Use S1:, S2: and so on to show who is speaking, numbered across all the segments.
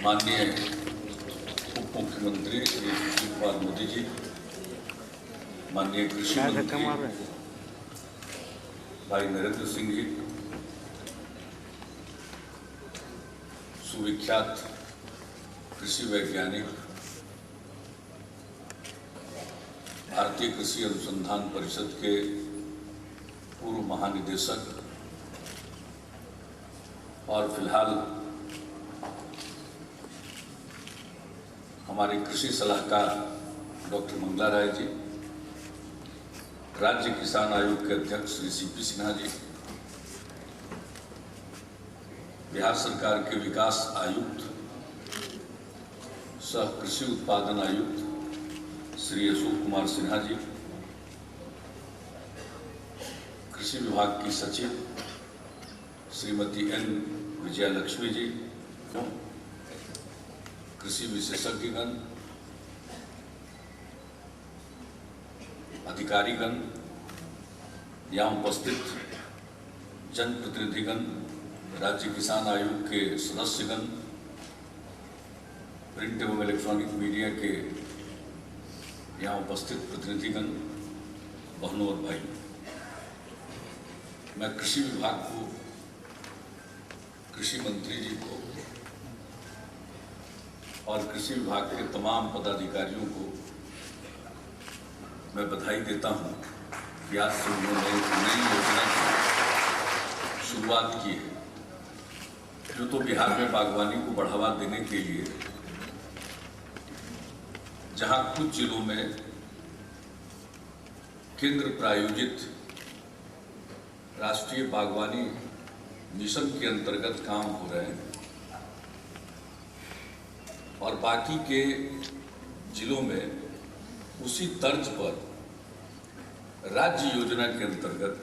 S1: माननीय उप मुख्यमंत्री श्री सुशील कुमार मोदी जी, माननीय कृषि मंत्री भाई नरेंद्र सिंह जी, सुविख्यात कृषि वैज्ञानिक, भारतीय कृषि अनुसंधान परिषद के पूर्व महानिदेशक और फिलहाल हमारे कृषि सलाहकार डॉक्टर मंगला राय जी, राज्य किसान आयोग के अध्यक्ष श्री सीपी सिन्हा जी, बिहार सरकार के विकास आयुक्त सह कृषि उत्पादन आयुक्त श्री अशोक कुमार सिन्हा जी, कृषि विभाग की सचिव श्रीमती एन विजयलक्ष्मी जी, कृषि विशेषज्ञगण, अधिकारीगण, यहाँ उपस्थित जनप्रतिनिधिगण, राज्य किसान आयोग के सदस्यगण, प्रिंट एवं इलेक्ट्रॉनिक मीडिया के यहाँ उपस्थित प्रतिनिधिगण, बहनों और भाइयों, मैं कृषि विभाग को, कृषि मंत्री जी को और कृषि विभाग के तमाम पदाधिकारियों को मैं बधाई देता हूं कि आज से उन्होंने एक नई योजना की शुरुआत की है, जो तो बिहार में बागवानी को बढ़ावा देने के लिए जहां कुछ जिलों में केंद्र प्रायोजित राष्ट्रीय बागवानी मिशन के अंतर्गत काम हो रहे हैं और बाकी के जिलों में उसी तर्ज पर राज्य योजना के अंतर्गत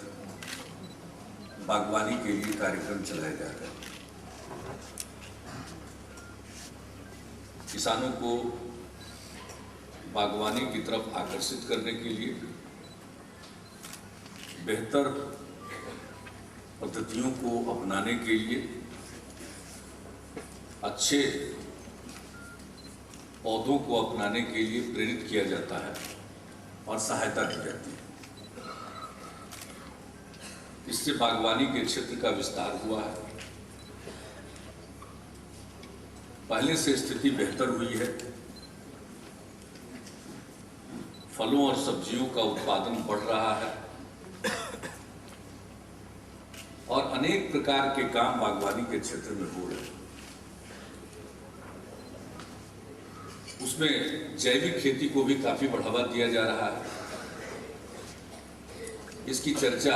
S1: बागवानी के लिए कार्यक्रम चलाए जा रहे हैं। किसानों को बागवानी की तरफ आकर्षित करने के लिए बेहतर पद्धतियों को अपनाने के लिए अच्छे पौधों को अपनाने के लिए प्रेरित किया जाता है और सहायता दी जाती है। इससे बागवानी के क्षेत्र का विस्तार हुआ है। पहले से स्थिति बेहतर हुई है। फलों और सब्जियों का उत्पादन बढ़ रहा है और अनेक प्रकार के काम बागवानी के क्षेत्र में हो रहे हैं। उसमें जैविक खेती को भी काफी बढ़ावा दिया जा रहा है। इसकी चर्चा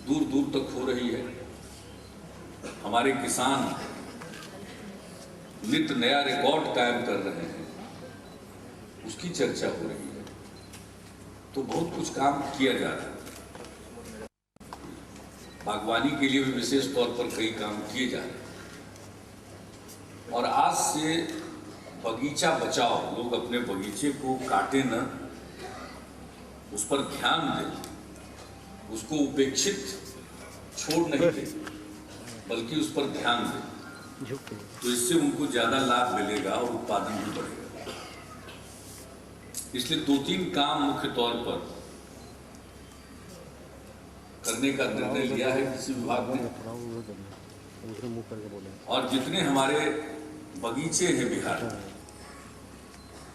S1: दूर दूर तक हो रही है। हमारे किसान नित्य नया रिकॉर्ड कायम कर रहे हैं, उसकी चर्चा हो रही है। तो बहुत कुछ काम किया जा रहा है। बागवानी के लिए भी विशेष तौर पर कई काम किए जा रहे हैं और आज से बगीचा बचाओ, लोग अपने बगीचे को काटे न, उस पर ध्यान दें, उसको उपेक्षित छोड़ नहीं दें, बल्कि उस पर ध्यान दें, तो इससे उनको ज्यादा लाभ मिलेगा और उत्पादन भी बढ़ेगा। इसलिए 2-3 काम मुख्य तौर पर करने का निर्णय लिया है किसी विभाग ने। और जितने हमारे बगीचे हैं बिहार में,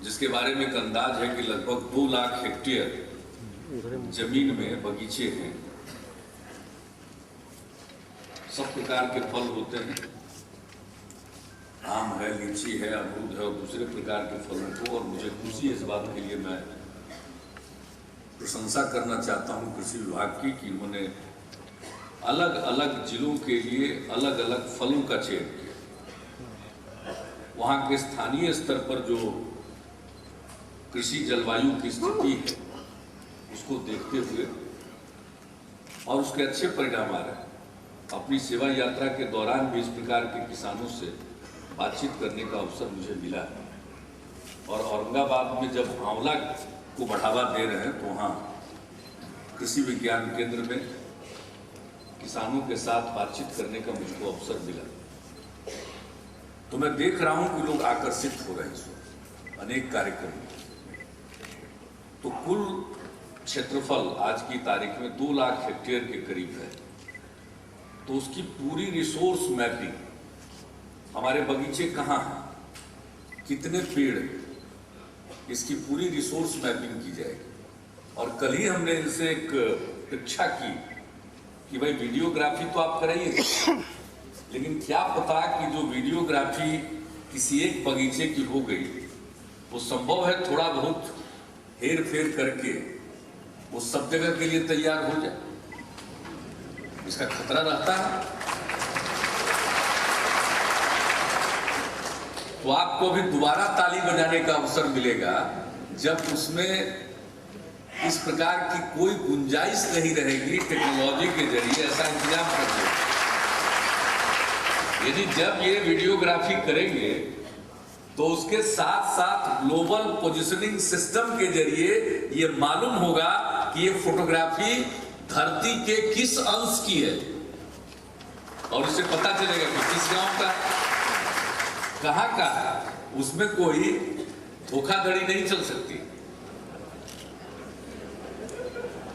S1: जिसके बारे में एक अंदाज है कि लगभग 2 लाख हेक्टेयर जमीन में बगीचे हैं, सब प्रकार के फल होते हैं, आम है, लीची है, अमरूद है और दूसरे प्रकार के फलों को। और मुझे खुशी इस बात के लिए मैं प्रशंसा करना चाहता हूं कृषि विभाग की कि उन्होंने अलग अलग जिलों के लिए अलग अलग फलों का चयन किया। वहाँ के स्थानीय स्तर पर जो कृषि जलवायु की स्थिति है, उसको देखते हुए और उसके अच्छे परिणाम आ रहे हैं। अपनी सेवा यात्रा के दौरान भी इस प्रकार के किसानों से बातचीत करने का अवसर मुझे मिला है। और औरंगाबाद में जब आंवला को बढ़ावा दे रहे हैं, तो वहाँ कृषि विज्ञान केंद्र में किसानों के साथ बातचीत करने का मुझको अवसर मिला। तो मैं देख रहा हूं कि लोग आकर्षित हो रहे हैं इस वक्त अनेक कार्यक्रम। तो कुल क्षेत्रफल आज की तारीख में 2 लाख हेक्टेयर के करीब है। तो उसकी पूरी रिसोर्स मैपिंग, हमारे बगीचे कहाँ हैं, कितने पेड़ हैं, इसकी पूरी रिसोर्स मैपिंग की जाएगी। और कल ही हमने इनसे एक इच्छा की कि भाई वीडियोग्राफी तो आप कराइए, लेकिन क्या पता कि जो वीडियोग्राफी किसी एक बगीचे की हो गई, वो संभव है थोड़ा बहुत हेर फेर करके वो सब जगह के लिए तैयार हो जाए, इसका खतरा रहता है। तो आपको भी दोबारा ताली बजाने का अवसर मिलेगा जब उसमें इस प्रकार की कोई गुंजाइश नहीं रहेगी। टेक्नोलॉजी के जरिए ऐसा इंतजाम कर दो, यदि जब ये वीडियोग्राफी करेंगे तो उसके साथ साथ ग्लोबल पोजिशनिंग सिस्टम के जरिए ये मालूम होगा कि ये फोटोग्राफी धरती के किस अंश की है, और इससे पता चलेगा कि किस गांव का, कहां का है। उसमें कोई धोखाधड़ी नहीं चल सकती।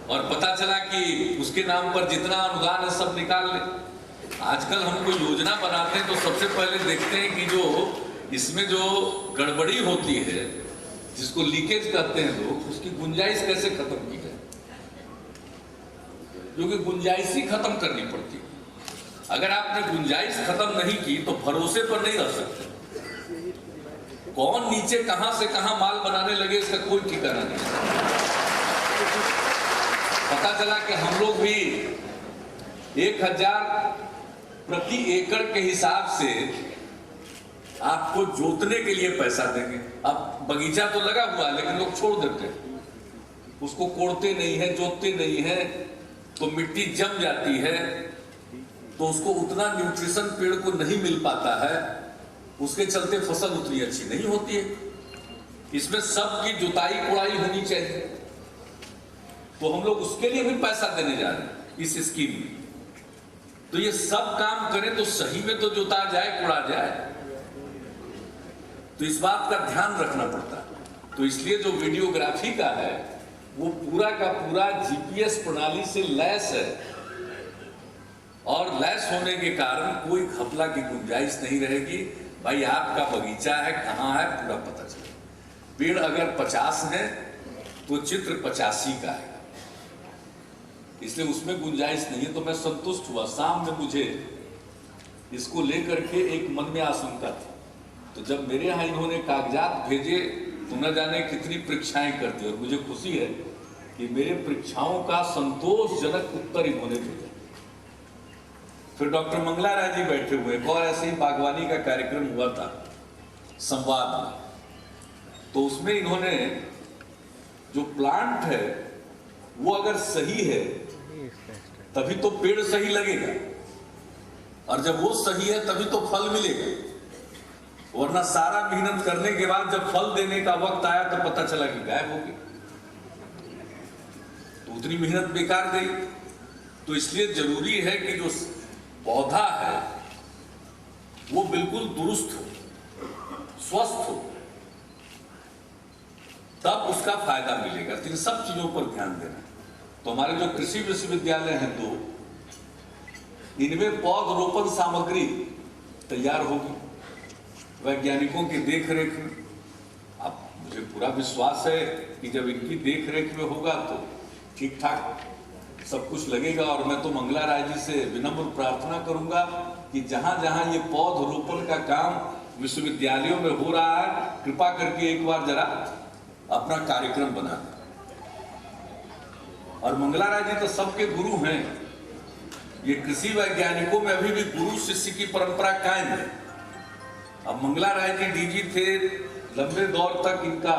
S1: और पता चला कि उसके नाम पर जितना अनुदान है सब निकाल ले। आजकल हम कोई योजना बनाते हैं तो सबसे पहले देखते हैं कि जो इसमें जो गड़बड़ी होती है, जिसको लीकेज कहते हैं लोग, उसकी गुंजाइश कैसे खत्म की जाए, क्योंकि गुंजाइश ही खत्म करनी पड़ती है। अगर आपने गुंजाइश खत्म नहीं की तो भरोसे पर नहीं रह सकते। कौन नीचे कहां से कहां माल बनाने लगे इसका कोई ठिकाना नहीं। पता चला कि हम लोग भी 1000 प्रति एकड़ के हिसाब से आपको जोतने के लिए पैसा देंगे। अब बगीचा तो लगा हुआ है लेकिन लोग छोड़ देते हैं, उसको कोड़ते नहीं है, जोतते नहीं है, तो मिट्टी जम जाती है, तो उसको उतना न्यूट्रिशन पेड़ को नहीं मिल पाता है, उसके चलते फसल उतनी अच्छी नहीं होती है। इसमें सबकी जुताई कुड़ाई होनी चाहिए, तो हम लोग उसके लिए भी पैसा देने जा रहे हैं इस स्कीम में। तो ये सब काम करें तो सही में तो जुता जाए, कुड़ा जाए, तो इस बात का ध्यान रखना पड़ता है। तो इसलिए जो वीडियोग्राफी का है वो पूरा का पूरा जीपीएस प्रणाली से लैस है, और लैस होने के कारण कोई घपला की गुंजाइश नहीं रहेगी। भाई आपका बगीचा है, कहाँ है, पूरा पता चले। पेड़ अगर 50 है तो चित्र 85 का है, इसलिए उसमें गुंजाइश नहीं है। तो मैं संतुष्ट हुआ। शाम में मुझे इसको लेकर के एक मन में आशंका थी, तो जब मेरे यहाँ इन्होंने कागजात भेजे तो न जाने कितनी परीक्षाएं कर दी, और मुझे खुशी है कि मेरे परीक्षाओं का संतोषजनक उत्तर इन्होंने भेजा। फिर डॉक्टर मंगला राय जी बैठे हुए, और ऐसे ही बागवानी का कार्यक्रम हुआ था संवाद में, तो उसमें इन्होंने जो प्लांट है वो अगर सही है तभी तो पेड़ सही लगेगा, और जब वो सही है तभी तो फल मिलेगा। वरना सारा मेहनत करने के बाद जब फल देने का वक्त आया तो पता चला कि गायब हो गई, तो उतनी मेहनत बेकार गई। तो इसलिए जरूरी है कि जो पौधा है वो बिल्कुल दुरुस्त हो, स्वस्थ हो, तब उसका फायदा मिलेगा। तो इन सब चीजों पर ध्यान देना। तो हमारे जो कृषि विश्वविद्यालय हैं 2, इनमें पौधरोपण सामग्री तैयार होगी वैज्ञानिकों की देखरेख में। अब मुझे पूरा विश्वास है कि जब इनकी देखरेख में होगा तो ठीक ठाक सब कुछ लगेगा। और मैं तो मंगला राय जी से विनम्र प्रार्थना करूंगा कि जहां जहां ये पौधरोपण का काम विश्वविद्यालयों में हो रहा है, कृपा करके एक बार जरा अपना कार्यक्रम बना दें। और मंगला राय जी तो सबके गुरु हैं। ये कृषि वैज्ञानिकों में अभी भी गुरु शिष्य की परंपरा कायम है। अब मंगला राय जी डीजी थे, लंबे दौर तक इनका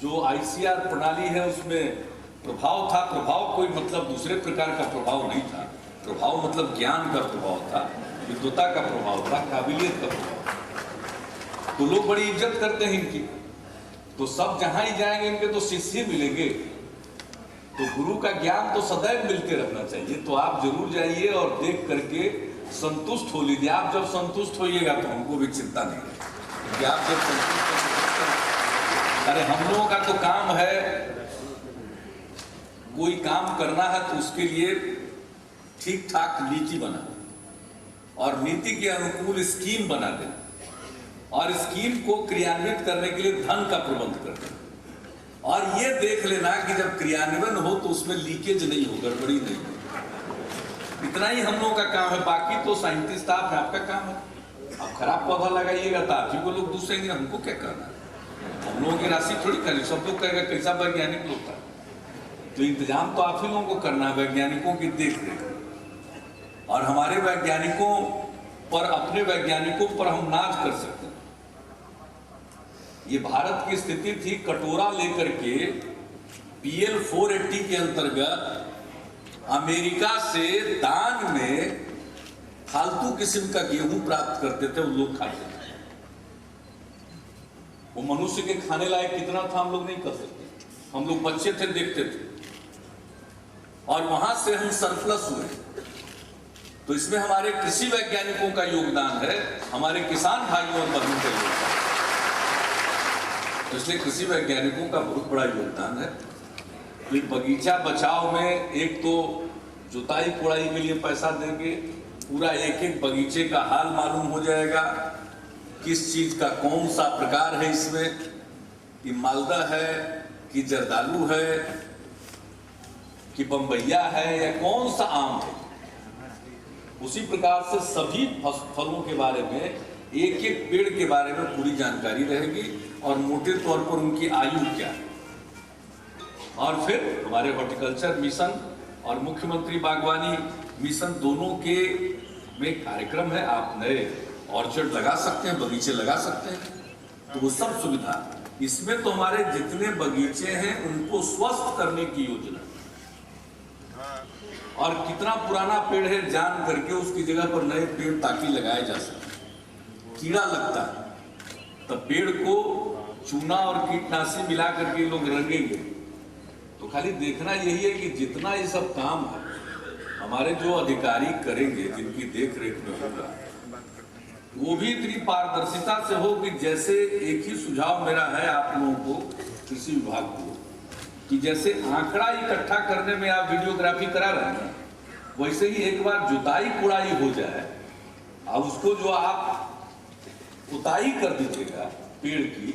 S1: जो आईसीआर प्रणाली है उसमें प्रभाव था। प्रभाव कोई मतलब दूसरे प्रकार का प्रभाव नहीं था, प्रभाव मतलब ज्ञान का प्रभाव था, विद्वता का प्रभाव था, काबिलियत का प्रभाव। तो लोग बड़ी इज्जत करते हैं इनकी। तो सब जहां ही जाएंगे इनके तो शिष्य मिलेंगे। तो गुरु का ज्ञान तो सदैव मिलते रहना चाहिए। तो आप जरूर जाइए और देख करके संतुष्ट हो लीजिए। आप जब संतुष्ट होइएगा तो हमको भी चिंता नहीं है, क्योंकि आप जब संतुष्ट हो, अरे हम लोगों का तो काम है, कोई काम करना है तो उसके लिए ठीक ठाक नीति बना और नीति के अनुकूल स्कीम बना देना और स्कीम को क्रियान्वित करने के लिए धन का प्रबंध कर देना और ये देख लेना कि जब क्रियान्वयन हो तो उसमें लीकेज नहीं हो, गड़बड़ी नहीं हो। इतना ही हम लोगों का काम है, बाकी तो साइंटिस्ट स्टाफ है, आपका काम है। आप खराब पौधा लगाइएगा तो आप ही को लोग दूसरेंगे, हमको क्या करना है? हम लोगों की राशि थोड़ी करें, सब लोग कहेगा कैसा वैज्ञानिक लोग था, तो इंतजाम तो आप ही लोगों को करना है, वैज्ञानिकों की देख रेख। और हमारे वैज्ञानिकों पर, अपने वैज्ञानिकों पर हम नाज कर सकते हैं। ये भारत की स्थिति थी, कटोरा लेकर के PL 480 के अंतर्गत अमेरिका से दान में फालतू किस्म का गेहूं प्राप्त करते थे, वो लोग खाते थे। वो मनुष्य के खाने लायक कितना था हम लोग नहीं कर सकते, हम लोग बच्चे थे देखते थे, और वहां से हम सरप्लस हुए। तो इसमें हमारे कृषि वैज्ञानिकों का योगदान है, हमारे किसान भाइयों और बहनों का योगदान। तो इसलिए कृषि वैज्ञानिकों का बहुत बड़ा योगदान है। तो बगीचा बचाव में एक तो जुताई कुड़ाई के लिए पैसा देंगे, पूरा एक एक बगीचे का हाल मालूम हो जाएगा, किस चीज का कौन सा प्रकार है, इसमें कि मालदा है कि जर्दालू है कि बम्बैया है या कौन सा आम है। उसी प्रकार से सभी फलों के बारे में, एक एक पेड़ के बारे में पूरी जानकारी रहेगी और मोटे तौर पर उनकी आयु क्या है। और फिर हमारे हॉर्टिकल्चर मिशन और मुख्यमंत्री बागवानी मिशन दोनों के में कार्यक्रम है। आप नए ऑर्चर्ड लगा सकते हैं, बगीचे लगा सकते हैं, तो वो सब सुविधा इसमें। तो हमारे जितने बगीचे हैं उनको स्वस्थ करने की योजना, और कितना पुराना पेड़ है जान करके उसकी जगह पर नए पेड़ ताकि लगाए जा सके। कीड़ा लगता है तब पेड़ को चूना और कीटनाशी मिला करके लोग रंगेंगे। तो खाली देखना यही है कि जितना ये सब काम है हमारे जो अधिकारी करेंगे, जिनकी देख रेख में होगा, वो भी इतनी पारदर्शिता से हो कि जैसे एक ही सुझाव मेरा है आप लोगों को, कृषि विभाग को, कि जैसे आंकड़ा इकट्ठा करने में आप वीडियोग्राफी करा रहे हैं, वैसे ही एक बार जुताई कुड़ाई हो जाए, अब उसको जो आप उताई कर दीजिएगा पेड़ की,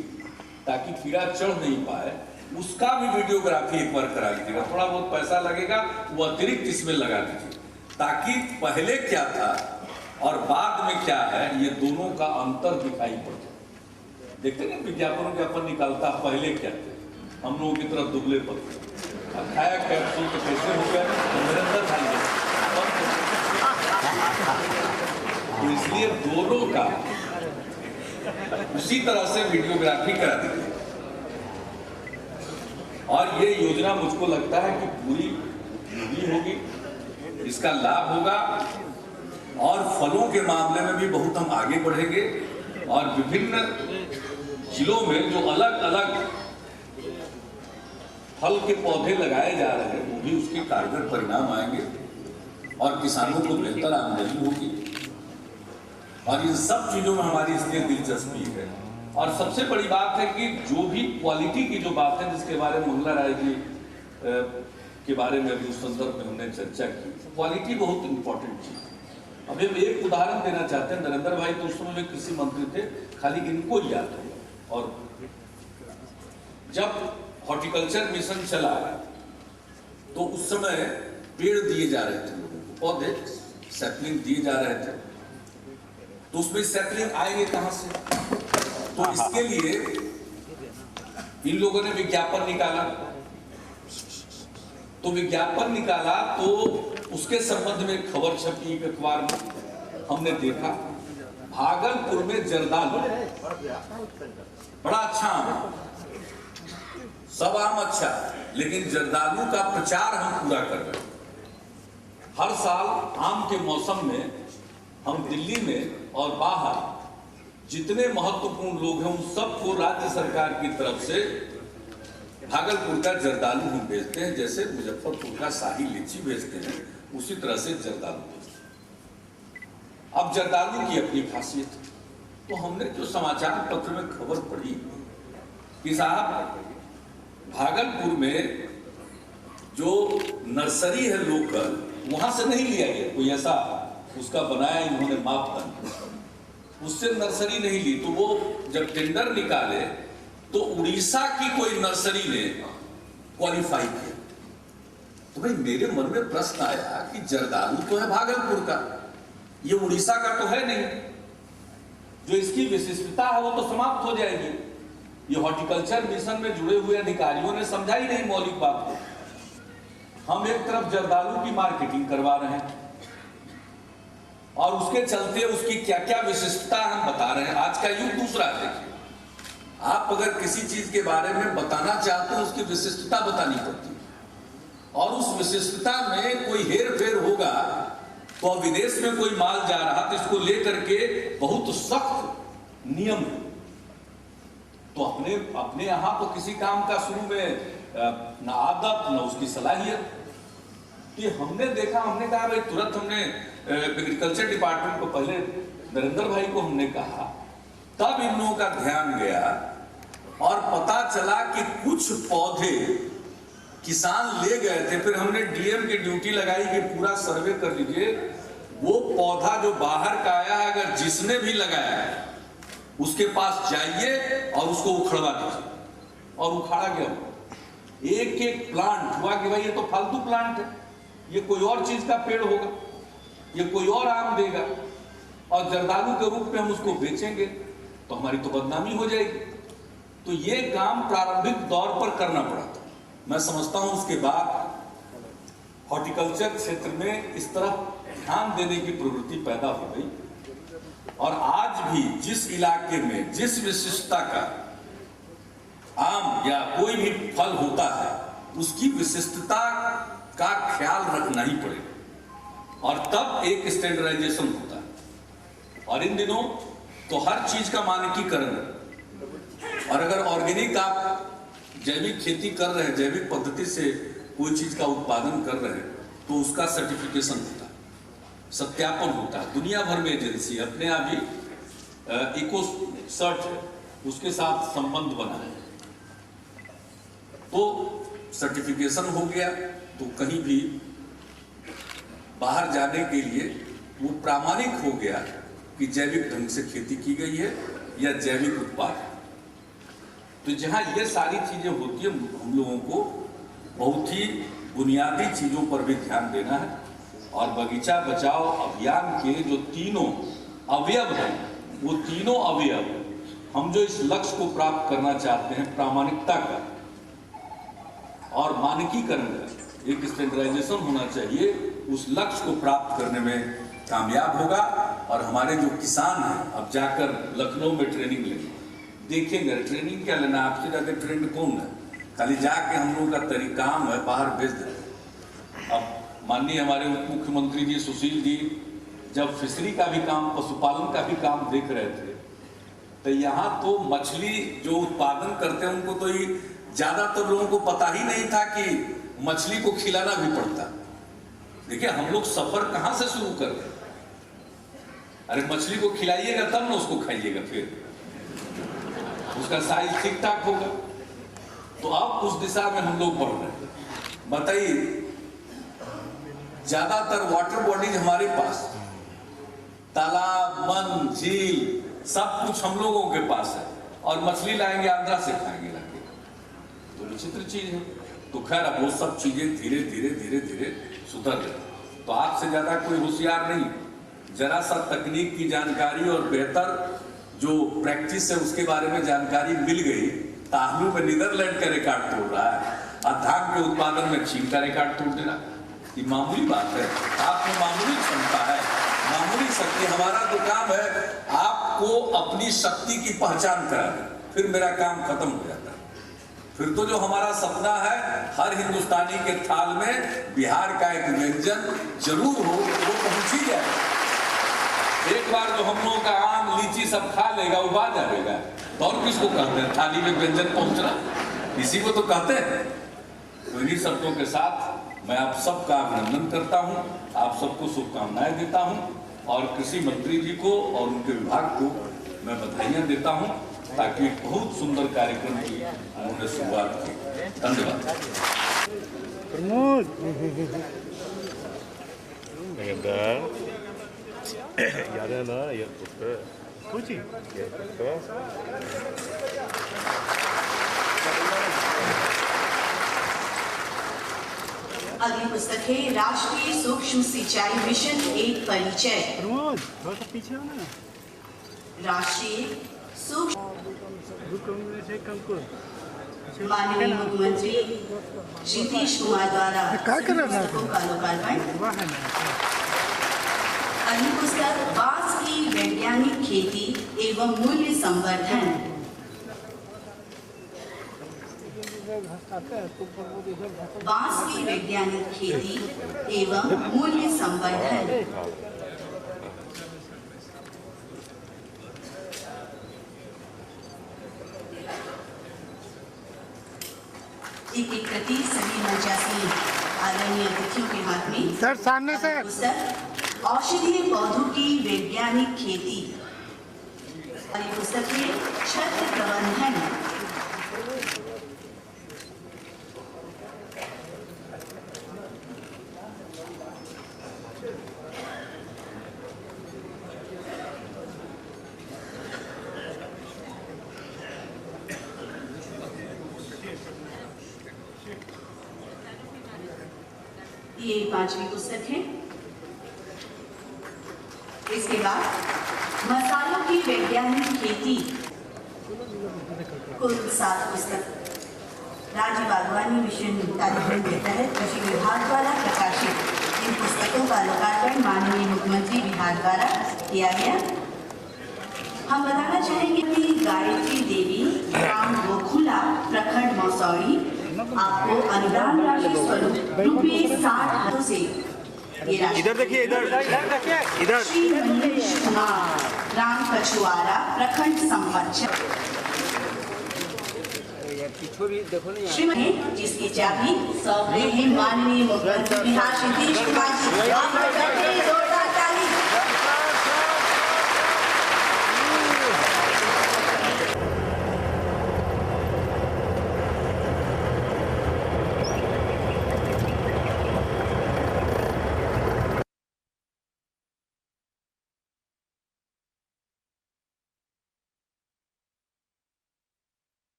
S1: ताकि कीड़ा चढ़ नहीं पाए, उसका भी वीडियोग्राफी एक बार करा लीजिएगा। थोड़ा बहुत पैसा लगेगा, वो अतिरिक्त इसमें लगा दीजिए, ताकि पहले क्या था और बाद में क्या है ये दोनों का अंतर दिखाई पड़ जाए। देखते हैं विज्ञापनों के अपन निकालता, पहले क्या थे, हम लोगों की तरफ दुबले पत्ते, खाया कैप्सूल तो कैसे हो गया, निरंतर खाइए। तो इसलिए दोनों का उसी तरह से वीडियोग्राफी करा दीजिए। और ये योजना मुझको लगता है कि पूरी होगी, इसका लाभ होगा, और फलों के मामले में भी बहुत हम आगे बढ़ेंगे। और विभिन्न जिलों में जो अलग अलग फल के पौधे लगाए जा रहे हैं, वो भी उसके कारगर परिणाम आएंगे और किसानों को बेहतर आमदनी होगी। और इन सब चीजों में हमारी इसलिए दिलचस्पी है। और सबसे बड़ी बात है कि जो भी क्वालिटी की जो बात है, जिसके बारे में मंगला राय जी के बारे में भी उस संदर्भ में हमने चर्चा की, क्वालिटी बहुत इंपॉर्टेंट चीज है। अभी हम एक उदाहरण देना चाहते हैं। नरेंद्र भाई तो उस समय में कृषि मंत्री थे, खाली इनको याद है। और जब हॉर्टिकल्चर मिशन चला तो उस समय पेड़ दिए जा रहे थे लोगों को, पौधे सैपलिंग दिए जा रहे थे, तो उसमें सैपलिंग आएंगे कहां से? तो इसके लिए इन लोगों ने विज्ञापन निकाला। तो विज्ञापन निकाला तो उसके संबंध में खबर छपी एक अखबार में। हमने देखा भागलपुर में जर्दालू बड़ा अच्छा आम, सब आम अच्छा, लेकिन जर्दालू का प्रचार हम पूरा कर रहे हैं। हर साल आम के मौसम में हम दिल्ली में और बाहर जितने महत्वपूर्ण लोग हैं उन सबको राज्य सरकार की तरफ से भागलपुर का जर्दालू हम भेजते हैं। जैसे मुजफ्फरपुर का शाही लीची भेजते हैं, उसी तरह से जर्दालू भेजते हैं। अब जर्दालू की अपनी खासियत है। तो हमने जो समाचार पत्र में खबर पढ़ी कि साहब भागलपुर में जो नर्सरी है लोकल, वहां से नहीं लिया गया कोई ऐसा उसका बनाया इन्होंने मापदंड, उससे नर्सरी नहीं ली। तो वो जब टेंडर निकाले तो उड़ीसा की कोई नर्सरी ने क्वालिफाई किया। तो भाई मेरे मन में प्रश्न आया कि जर्दालू तो है भागलपुर का, ये उड़ीसा का तो है नहीं, जो इसकी विशिष्टता है वो तो समाप्त हो जाएगी। ये हॉर्टिकल्चर मिशन में जुड़े हुए अधिकारियों ने समझा ही नहीं मौलिक बात को। हम एक तरफ जर्दालू की मार्केटिंग करवा रहे हैं और उसके चलते उसकी क्या क्या विशिष्टता हम बता रहे हैं। आज का युग दूसरा है। देखिए, आप अगर किसी चीज के बारे में बताना चाहते हो उसकी विशिष्टता बतानी पड़ती है, और उस विशिष्टता में कोई हेर फेर होगा तो विदेश में कोई माल जा रहा तो इसको लेकर के बहुत सख्त नियम है। तो अपने यहां तो किसी काम का शुरू में ना आदत न उसकी सलाहियत। ये हमने देखा, हमने कहा भाई तुरंत हमने एग्रीकल्चर डिपार्टमेंट को, पहले नरेंद्र भाई को हमने कहा, तब इन लोगों का ध्यान गया और पता चला कि कुछ पौधे किसान ले गए थे। फिर हमने डीएम की ड्यूटी लगाई कि पूरा सर्वे कर लीजिए, वो पौधा जो बाहर का आया है अगर जिसने भी लगाया है उसके पास जाइए और उसको उखड़वा दीजिए। और उखाड़ा गया एक एक प्लांट हुआ कि भाई ये तो फालतू प्लांट है, ये कोई और चीज का पेड़ होगा, ये कोई और आम देगा और जर्दालू के रूप में हम उसको बेचेंगे तो हमारी तो बदनामी हो जाएगी। तो ये काम प्रारंभिक दौर पर करना पड़ा था। मैं समझता हूं उसके बाद हॉर्टिकल्चर क्षेत्र में इस तरफ ध्यान देने की प्रवृत्ति पैदा हो गई, और आज भी जिस इलाके में जिस विशिष्टता का आम या कोई भी फल होता है उसकी विशिष्टता का ख्याल रखना ही पड़ेगा, और तब एक स्टैंडर्डाइजेशन होता है। और इन दिनों तो हर चीज का मानकीकरण है। और अगर ऑर्गेनिक आप जैविक खेती कर रहे हैं, जैविक पद्धति से कोई चीज का उत्पादन कर रहे हैं, तो उसका सर्टिफिकेशन होता है, सत्यापन होता है। दुनिया भर में एजेंसी अपने आप ही इको सर्ट उसके साथ संबंध बना है, तो सर्टिफिकेशन हो गया तो कहीं भी बाहर जाने के लिए वो प्रामाणिक हो गया कि जैविक ढंग से खेती की गई है या जैविक उत्पाद। तो जहां ये सारी चीजें होती है, हम लोगों को बहुत ही बुनियादी चीजों पर भी ध्यान देना है। और बगीचा बचाओ अभियान के जो तीनों अवयव हैं, वो तीनों अवयव हम जो इस लक्ष्य को प्राप्त करना चाहते हैं, प्रामाणिकता का और मानकीकरण का, एक स्टैंडर्डाइजेशन होना चाहिए, उस लक्ष्य को प्राप्त करने में कामयाब होगा। और हमारे जो किसान हैं अब जाकर लखनऊ में ट्रेनिंग लेंगे, देखेंगे ट्रेनिंग क्या लेना, आपसे ज्यादा ट्रेंड कौन है, खाली जाके हम लोगों का तरीका काम है बाहर भेज देते। अब माननीय हमारे उप मुख्यमंत्री जी सुशील जी जब फिशरी का भी काम, पशुपालन का भी काम देख रहे थे, तो यहाँ तो मछली जो उत्पादन करते हैं उनको तो ये ज्यादातर लोगों को पता ही नहीं था कि मछली को खिलाना भी पड़ता। देखिए हम लोग सफर कहां से शुरू कर रहे हैं, अरे मछली को खिलाइएगा तब ना उसको खाइएगा, फिर उसका साइज ठीक ठाक होगा। तो अब उस दिशा में हम लोग बढ़ रहे हैं। बताइए, ज्यादातर वाटर बॉडीज हमारे पास, तालाब, वन, झील, सब कुछ हम लोगों के पास है, और मछली लाएंगे आंध्रा से खाएंगे लाके, तो विचित्र चीज है। तो खैर अब वो सब चीजें धीरे धीरे धीरे धीरे सुधर रही। तो आपसे ज्यादा कोई होशियार नहीं, जरा सा तकनीक की जानकारी और बेहतर जो प्रैक्टिस है उसके बारे में जानकारी मिल गई, ताहलू में नीदरलैंड का रिकॉर्ड तोड़ रहा है, और धान के उत्पादन में चीन का रिकॉर्ड तोड़ देना, ये मामूली बात है। आप में मामूली क्षमता है, मामूली शक्ति। हमारा तो काम है आपको अपनी शक्ति की पहचान कराना, फिर मेरा काम खत्म हो जाता है। फिर तो जो हमारा सपना है हर हिंदुस्तानी के थाल में बिहार का एक व्यंजन जरूर हो, वो पहुंच ही जाए। एक बार जो हम लोगों का आम, लीची सब खा लेगा, वो बात आएगा, तो और किसको कहते हैं थाली में व्यंजन पहुंचना, इसी को तो कहते हैं। तो इन्हीं शब्दों के साथ मैं आप सबका अभिनंदन करता हूं, आप सबको शुभकामनाएं देता हूं। और कृषि मंत्री जी को और उनके विभाग को मैं बधाइयां देता हूं, ताकि एक बहुत सुंदर कार्यक्रम की उन्होंने शुरुआत की। धन्यवाद।
S2: अगली पुस्तक है राष्ट्रीय सूक्ष्म सिंचाई मिशन एक परिचय। राष्ट्रीय सूक्ष्म माननीय मुख्यमंत्री श्री नीतीश कुमार द्वारा पुस्तकों का लोकार्पण। अगली पुस्तक बांस की वैज्ञानिक खेती एवं मूल्य संवर्धन। बांस की वैज्ञानिक खेती एवं मूल्य संवर्धन। एक प्रति सभी मंचासीन आदरणीय अतिथियों के हाथ में
S3: सर सामने से
S2: पुस्तक औषधीय पौधों की वैज्ञानिक खेती। पुस्तक है छत्र प्रबंधन। ये 5वीं पुस्तक है। इसके बाद मसालों की वैज्ञानिक खेती, कुल 7 पुस्तक राज्य बागवानी मिशन कार्यक्रम के तहत कृषि विभाग द्वारा प्रकाशित इन पुस्तकों का लोकार्पण माननीय मुख्यमंत्री बिहार द्वारा किया गया। हम बताना चाहेंगे कि गायत्री देवी ग्राम गोखुला प्रखंड मौसौड़ी आपको अनुदान राशि स्वरूप ₹60 से
S3: इधर देखिए, इधर
S2: श्री मनीष कुमार ग्राम कछुआरा प्रखंड संपतचक श्रीमती, जिसकी चाबी सौंप रहे हैं माननीय मुख्यमंत्री बिहार श्री नीतीश कुमार जी।